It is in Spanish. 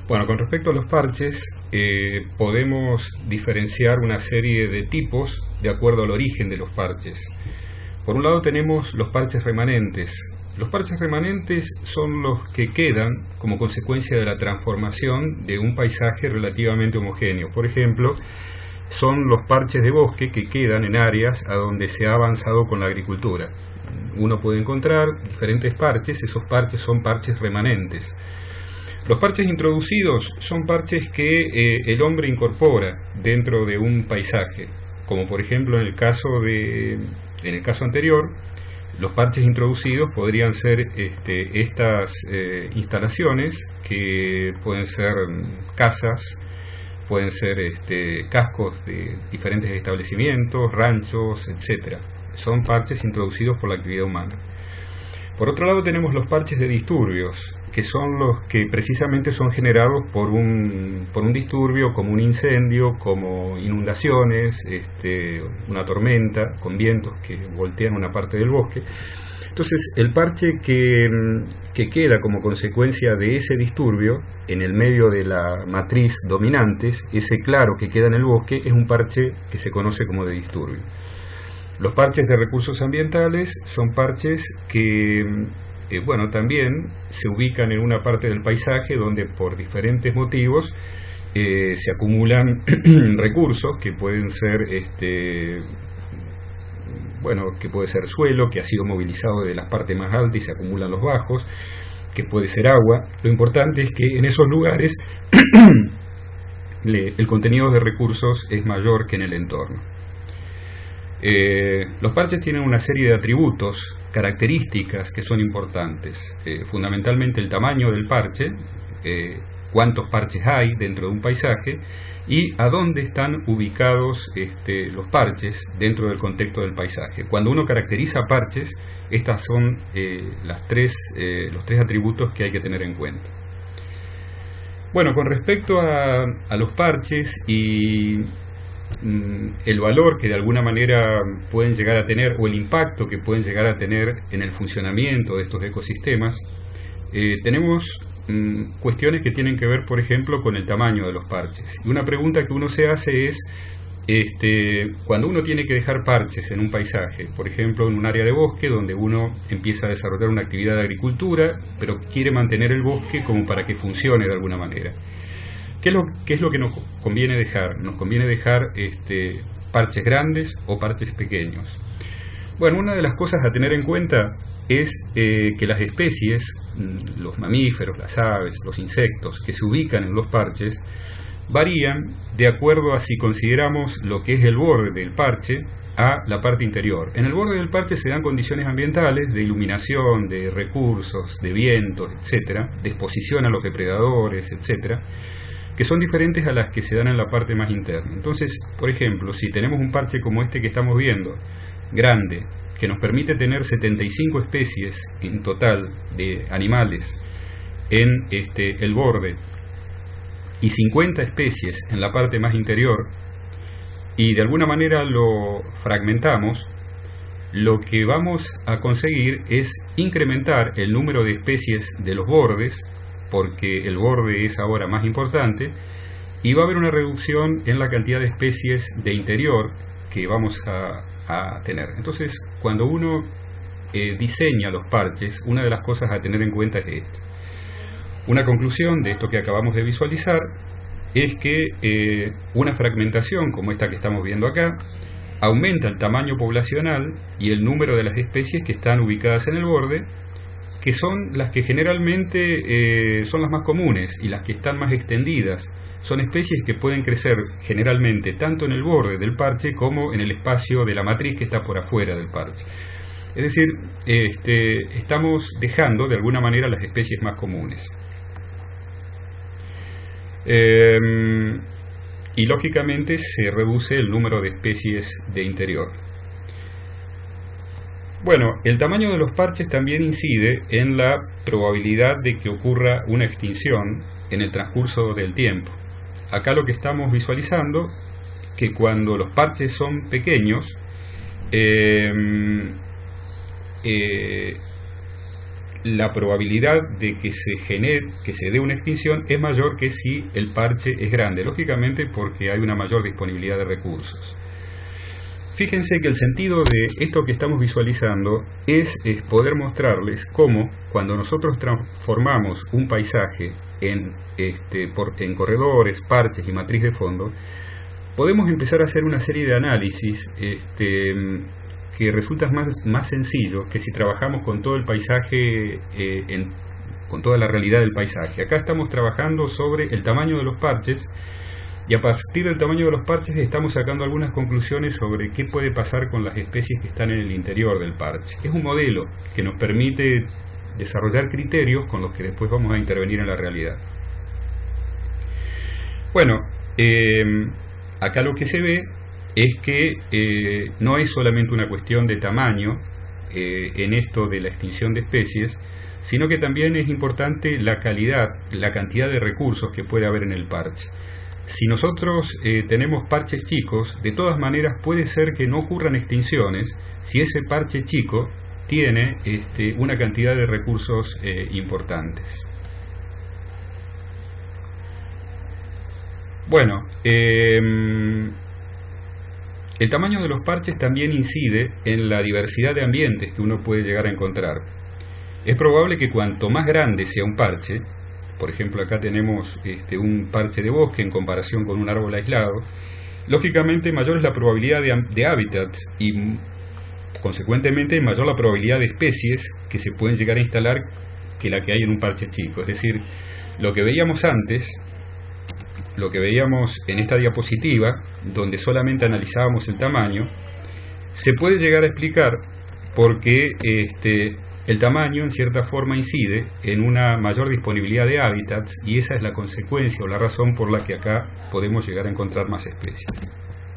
Bueno, con respecto a los parches, podemos diferenciar una serie de tipos de acuerdo al origen de los parches. Por un lado tenemos los parches remanentes. Los parches remanentes son los que quedan como consecuencia de la transformación de un paisaje relativamente homogéneo. Por ejemplo, son los parches de bosque que quedan en áreas a donde se ha avanzado con la agricultura. Uno puede encontrar diferentes parches, esos parches son parches remanentes. Los parches introducidos son parches que el hombre incorpora dentro de un paisaje, como por ejemplo en el caso anterior, los parches introducidos podrían ser estas instalaciones que pueden ser casas, pueden ser cascos de diferentes establecimientos, ranchos, etc. Son parches introducidos por la actividad humana. Por otro lado tenemos los parches de disturbios, que son los que precisamente son generados por un disturbio, como un incendio, como inundaciones, una tormenta con vientos que voltean una parte del bosque. Entonces el parche que queda como consecuencia de ese disturbio en el medio de la matriz dominantes, ese claro que queda en el bosque, es un parche que se conoce como de disturbio. Los parches de recursos ambientales son parches que también se ubican en una parte del paisaje donde por diferentes motivos se acumulan recursos que pueden ser que puede ser suelo que ha sido movilizado de las partes más altas y se acumulan los bajos, que puede ser agua. Lo importante es que en esos lugares el contenido de recursos es mayor que en el entorno. Los parches tienen una serie de atributos, características que son importantes, fundamentalmente el tamaño del parche, cuántos parches hay dentro de un paisaje y a dónde están ubicados los parches dentro del contexto del paisaje. Cuando uno caracteriza parches, estas son los tres atributos que hay que tener en cuenta. Bueno, con respecto a los parches y el valor que de alguna manera pueden llegar a tener o el impacto que pueden llegar a tener en el funcionamiento de estos ecosistemas, tenemos cuestiones que tienen que ver, por ejemplo, con el tamaño de los parches. Y una pregunta que uno se hace es, cuando uno tiene que dejar parches en un paisaje, por ejemplo, en un área de bosque donde uno empieza a desarrollar una actividad de agricultura, pero quiere mantener el bosque como para que funcione de alguna manera. ¿Qué es lo que nos conviene dejar? Nos conviene dejar parches grandes o parches pequeños. Bueno, una de las cosas a tener en cuenta es que las especies, los mamíferos, las aves, los insectos que se ubican en los parches, varían de acuerdo a si consideramos lo que es el borde del parche a la parte interior. En el borde del parche se dan condiciones ambientales de iluminación, de recursos, de vientos, etcétera, de exposición a los depredadores, etcétera, que son diferentes a las que se dan en la parte más interna. Entonces, por ejemplo, si tenemos un parche como este que estamos viendo, grande, que nos permite tener 75 especies en total de animales en el borde y 50 especies en la parte más interior, y de alguna manera lo fragmentamos, lo que vamos a conseguir es incrementar el número de especies de los bordes, porque el borde es ahora más importante, y va a haber una reducción en la cantidad de especies de interior que vamos a tener. Entonces, cuando uno diseña los parches, una de las cosas a tener en cuenta es esta. Una conclusión de esto que acabamos de visualizar es que una fragmentación como esta que estamos viendo acá aumenta el tamaño poblacional y el número de las especies que están ubicadas en el borde, que son las que generalmente son las más comunes y las que están más extendidas. Son especies que pueden crecer generalmente tanto en el borde del parche como en el espacio de la matriz que está por afuera del parche. Es decir, estamos dejando de alguna manera las especies más comunes. Y lógicamente se reduce el número de especies de interior. Bueno, el tamaño de los parches también incide en la probabilidad de que ocurra una extinción en el transcurso del tiempo. Acá lo que estamos visualizando es que cuando los parches son la probabilidad de que se dé una extinción es mayor que si el parche es grande, lógicamente porque hay una mayor disponibilidad de recursos. Fíjense que el sentido de esto que estamos visualizando es poder mostrarles cómo cuando nosotros transformamos un paisaje en corredores, parches y matriz de fondo, podemos empezar a hacer una serie de análisis que resulta más sencillo que si trabajamos con todo el paisaje, con toda la realidad del paisaje. Acá estamos trabajando sobre el tamaño de los parches, y a partir del tamaño de los parches estamos sacando algunas conclusiones sobre qué puede pasar con las especies que están en el interior del parche. Es un modelo que nos permite desarrollar criterios con los que después vamos a intervenir en la realidad. Bueno, acá lo que se ve es que no es solamente una cuestión de tamaño en esto de la extinción de especies, sino que también es importante la calidad, la cantidad de recursos que puede haber en el parche. Si nosotros tenemos parches chicos, de todas maneras puede ser que no ocurran extinciones si ese parche chico tiene una cantidad de recursos importantes. Bueno, el tamaño de los parches también incide en la diversidad de ambientes que uno puede llegar a encontrar. Es probable que cuanto más grande sea un parche, por ejemplo acá tenemos un parche de bosque en comparación con un árbol aislado, lógicamente mayor es la probabilidad de hábitats y consecuentemente mayor la probabilidad de especies que se pueden llegar a instalar que la que hay en un parche chico. Es decir, lo que veíamos antes, lo que veíamos en esta diapositiva, donde solamente analizábamos el tamaño, se puede llegar a explicar porque el tamaño en cierta forma incide en una mayor disponibilidad de hábitats y esa es la consecuencia o la razón por la que acá podemos llegar a encontrar más especies.